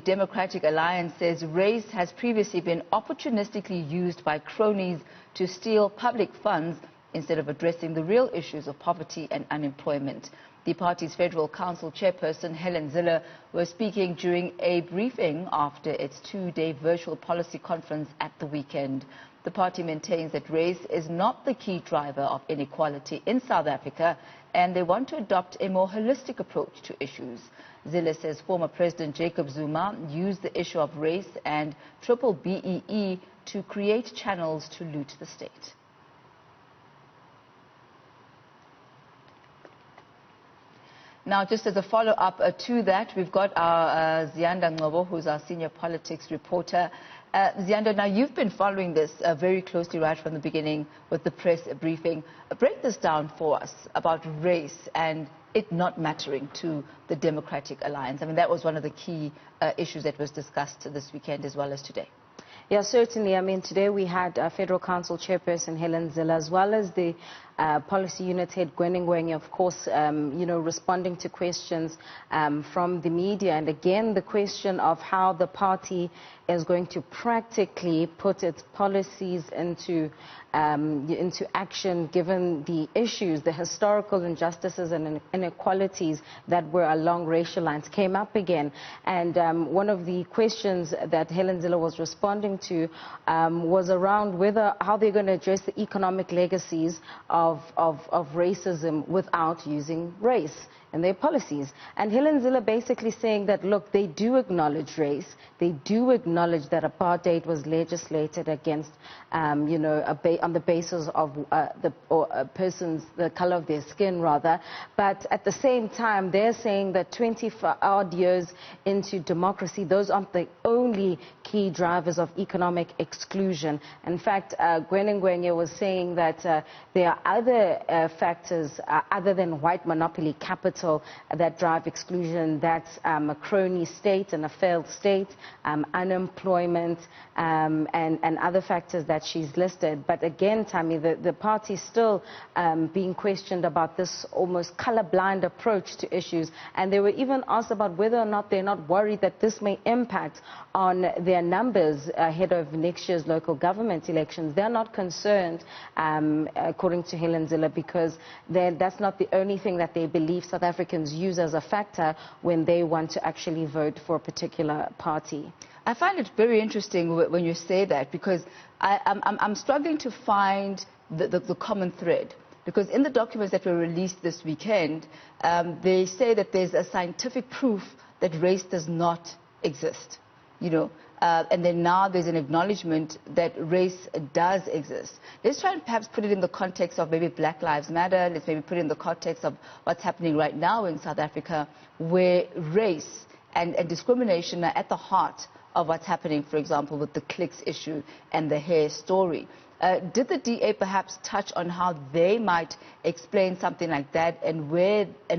the Democratic Alliance says race has previously been opportunistically used by cronies to steal public funds instead of addressing the real issues of poverty and unemployment. The party's Federal Council chairperson, Helen Zille, was speaking during a briefing after its two-day virtual policy conference at the weekend. The party maintains that race is not the key driver of inequality in South Africa, and they want to adopt a more holistic approach to issues. Zille says former President Jacob Zuma used the issue of race and triple BEE to create channels to loot the state. Now, just as a follow-up to that, we've got our Ziyanda Ngcobo, who's our senior politics reporter. Ziyanda, now you've been following this very closely right from the beginning with the press briefing. Break this down for us about race and it not mattering to the Democratic Alliance. I mean, that was one of the key issues that was discussed this weekend as well as today. Yeah, certainly. I mean, today we had Federal Council Chairperson Helen Zille, as well as the Policy Unit Head Ngcobo, of course, responding to questions from the media. And again, the question of how the party is going to practically put its policies into action, given the issues, the historical injustices and inequalities that were along racial lines, came up again. And one of the questions that Helen Zille was responding to was around how they're going to address the economic legacies of racism without using race in their policies. And Helen Zille basically saying that, look, they do acknowledge race, they do acknowledge that apartheid was legislated against, on the basis of the color of their skin, rather. But at the same time, they're saying that 20-odd years into democracy, those aren't the only key drivers of economic exclusion. In fact, Ngcobo was saying that there are other factors other than white monopoly capital that drive exclusion. That's a crony state and a failed state, unemployment, and other factors that she's listed. But again, Thami, the party's still being questioned about this almost colorblind approach to issues. And they were even asked about whether or not they're not worried that this may impact on their numbers ahead of next year's local government elections. They're not concerned, according to Helen Zille, because that's not the only thing that they believe South Africans use as a factor when they want to actually vote for a particular party. I find it very interesting when you say that, because I'm struggling to find the common thread. Because in the documents that were released this weekend, they say that there's a scientific proof that race does not exist. And then now there's an acknowledgement that race does exist. Let's try and perhaps put it in the context of maybe Black Lives Matter. Let's maybe put it in the context of what's happening right now in South Africa, where race and discrimination are at the heart of what's happening, for example, with the clicks issue and the hair story. Did the DA perhaps touch on how they might explain something like that and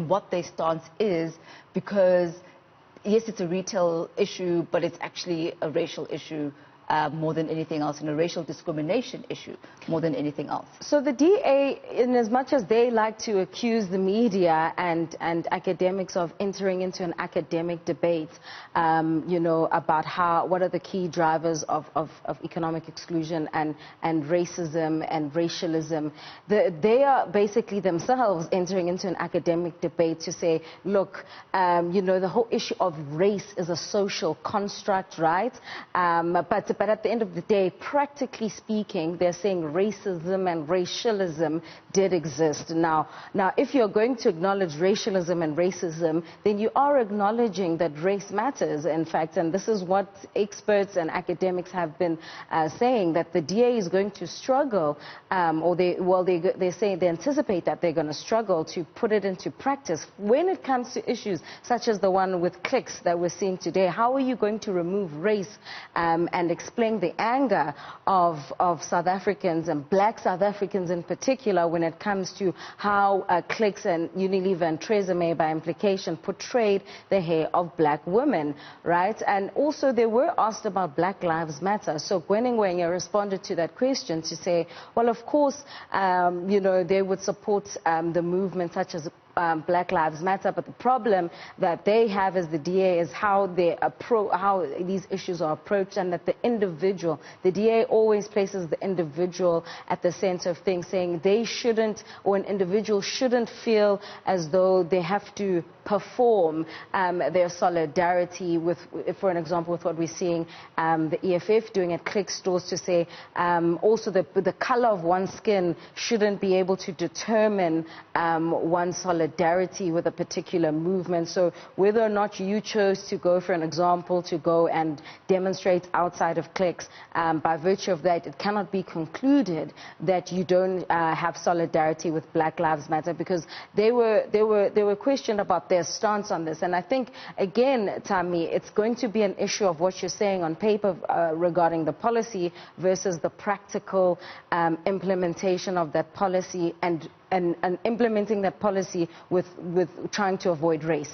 what their stance is? Because yes, it's a retail issue, but it's actually a racial issue more than anything else, and a racial discrimination issue more than anything else. So the DA, in as much as they like to accuse the media and academics of entering into an academic debate, about what are the key drivers of economic exclusion and racism and racialism, they are basically themselves entering into an academic debate to say, look, the whole issue of race is a social construct, right? But at the end of the day, practically speaking, they're saying racism and racialism did exist. Now, if you're going to acknowledge racialism and racism, then you are acknowledging that race matters, in fact, and this is what experts and academics have been saying, that the DA is going to struggle, they say they anticipate that they're going to struggle to put it into practice when it comes to issues such as the one with clicks that we're seeing today. How are you going to remove race and explain the anger of South Africans and black South Africans in particular when it comes to how Clicks and Unilever and Tresemme by implication portrayed the hair of black women, right? And also they were asked about Black Lives Matter. So Ngcobo responded to that question to say, well, of course, they would support the movement such as Black Lives Matter, but the problem that they have as the DA is how these issues are approached, and that the individual, the DA always places the individual at the center of things, saying they shouldn't, or an individual shouldn't feel as though they have to perform their solidarity with, for an example, with what we're seeing the EFF doing at Click Stores, to say also the color of one's skin shouldn't be able to determine one's solidarity with a particular movement. So whether or not you chose to go, for an example, to go and demonstrate outside of Clicks, by virtue of that, it cannot be concluded that you don't have solidarity with Black Lives Matter, because they were questioned about their stance on this. And I think, again, Thami, it's going to be an issue of what you're saying on paper regarding the policy versus the practical implementation of that policy, and implementing that policy with trying to avoid race.